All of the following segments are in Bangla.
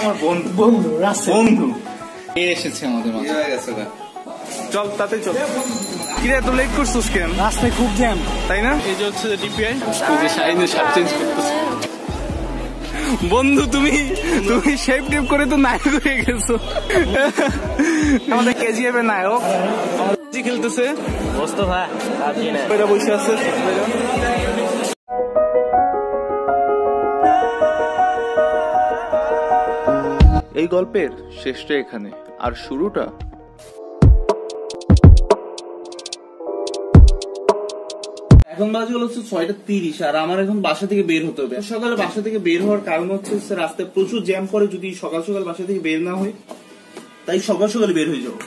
আমার বন্ধু বন্ধু বন্ধু এসেছে আমাদের মাঝে। চল তাতে চল। কিরে তো লেট করছিস কেন? রাস্তায় খুব জ্যাম তাই না? এই যে হচ্ছে ডিপিআই শাইনে শার্ট চেঞ্জ করতেছে। বন্ধু তুমি তুমি শেপ টেপ করে তো নায়ক হয়ে গেছো। আমাদের কেজিএফ এর নায়ক খেলতেছে বসে আছে। এই গল্পের শেষটা এখানে, আর শুরুটা এখন বাজে হচ্ছে 6:30 আর আমার এখন বাসা থেকে বের হতে হবে। সকালে বাসা থেকে বের হওয়ার কারণ হচ্ছে রাস্তায় প্রচুর জ্যাম করে, যদি সকাল সকাল বাসা থেকে বের না হয় তাই সকাল সকাল বের হয়ে যাবো।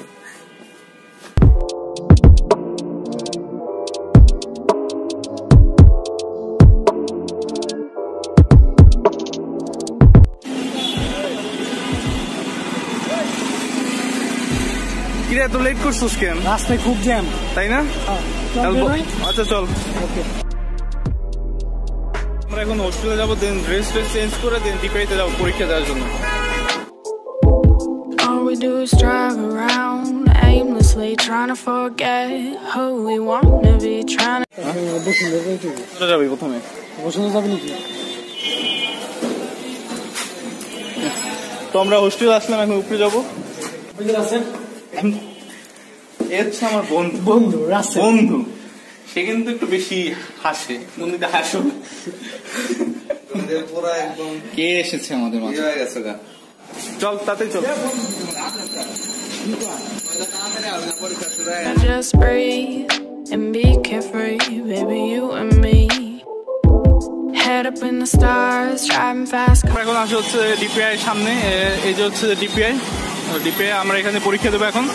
কিরে তো লেট করছিস কেন? রাস্তায় খুব জ্যাম তাই না? আচ্ছা চল। আমরা এখন হোস্টেলে যাবো, দেন ড্রেস চেঞ্জ করে দেন ডিপিআইতে যাবো পরীক্ষা দেওয়ার জন্য। All we do is drive around aimlessly trying to forget who we want to be trying to যাবি প্রথমে বসে যাবি নাকি? তো আমরা হোস্টেলে আসলাম, এখন উপরে যাবো। আমার বন্ধু বন্ধু বন্ধু সে কিন্তু একটু বেশি হাসে। বন্ধুটা হাসো। কে এসেছে আমাদের মাঝে? চল তাতে চল। just breathe and be carefree, baby, you and me. Head up in the stars, driving fast. এখন আসে হচ্ছে ডিপিআই সামনে। এই যে হচ্ছে ডিপিআই আমরা এখানে পরীক্ষা দেবো এখন।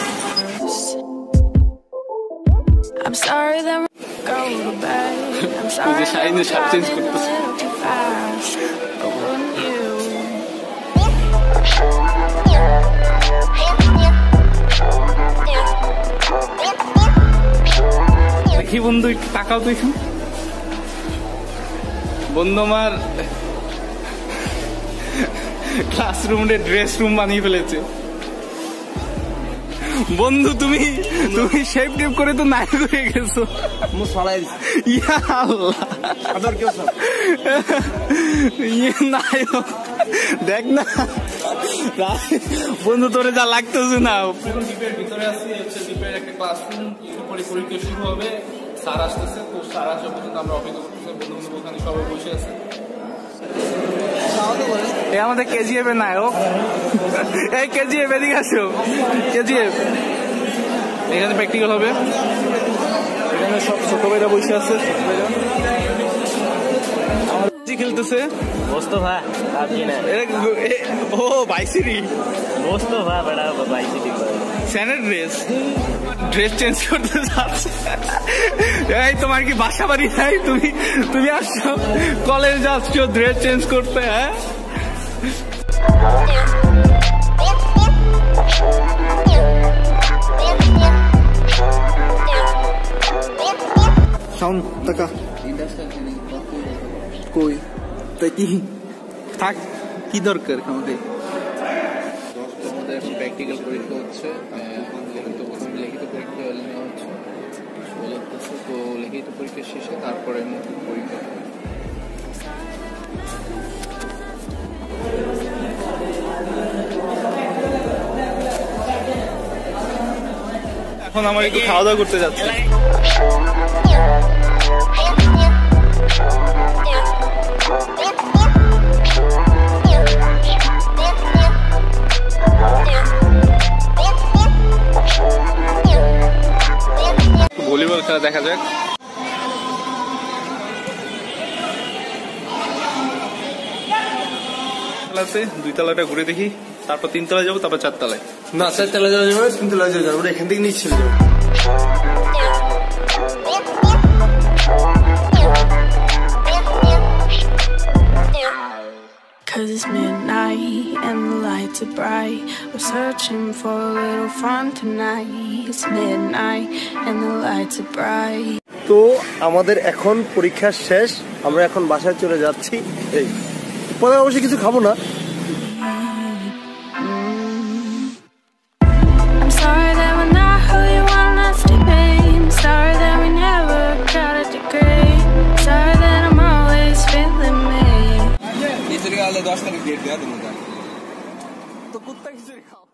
I'm sorry that we go to bed. I'm sorry that we got a little too fast. But wouldn't you? দেখি বন্ধু একটু তাকাও তো এখানে। বন্ধু আমার ক্লাসরুমে ড্রেস রুম বানিয়ে ফেলেছে। বন্ধু তুমি তুমি শেপ টেপ করে তো নায়ক হয়ে গেছো। নায়ক দেখ না বন্ধু, তোরে যা লাগতেছে না। ভিতরে আসছি, একটা ক্লাসরুম, পরীক্ষা শুরু হবে। স্যার আসতেছে, তো স্যার আসা পর্যন্ত আমরা অপেক্ষা করতেছি। বন্ধু বন্ধু ওখানে সবাই বসে আছে। এই আমাদের কেজিএফ এর নায়ক। এই কেজিএফ এদিকে আসো। কেজিএফ এখানে প্র্যাকটিক্যাল হবে। এখানে সব ছোট ভাইরা বসে আছে। খেলতেছে ও বাইসিরি স্যানের ড্রেস চেঞ্জ করতে যাচ্ছে। এই তোমার কি বাসা বাড়ি নাই? তুমি আসছো কলেজ যাচ্ছ ড্রেস চেঞ্জ করতে? হ্যাঁ সাউন্ড টাকা কই তাই কি থাক, কি দরকার আমাদের? প্র্যাকটিক্যাল পরীক্ষা হচ্ছে, তো প্রথমে লিখিত পরীক্ষা নেওয়া হচ্ছে। তো লিখিত পরীক্ষা শেষে তারপরে মৌখিক পরীক্ষা। এখন আমার একটু খাওয়া দাওয়া করতে যাচ্ছে। ভলিবল খেলা দেখা যাক। দুই তলাটা ঘুরে দেখি, তারপর 3 তলায় যাবো, তারপর 4 তলায়। না 4 তলায় যাওয়া যাবে, 3 তলায় যাওয়া যাবে। এখান থেকে নিচে চলে যাবো। Cause it's midnight and the lights are bright. We're searching for a little fun tonight. It's midnight and the lights are bright. তো আমাদের এখন পরীক্ষা শেষ, আমরা এখন বাসায় চলে যাচ্ছি। এই পরে অবশ্যই কিছু খাবো না, गेट गया तो कुत्ता খিচুড়ি খাও।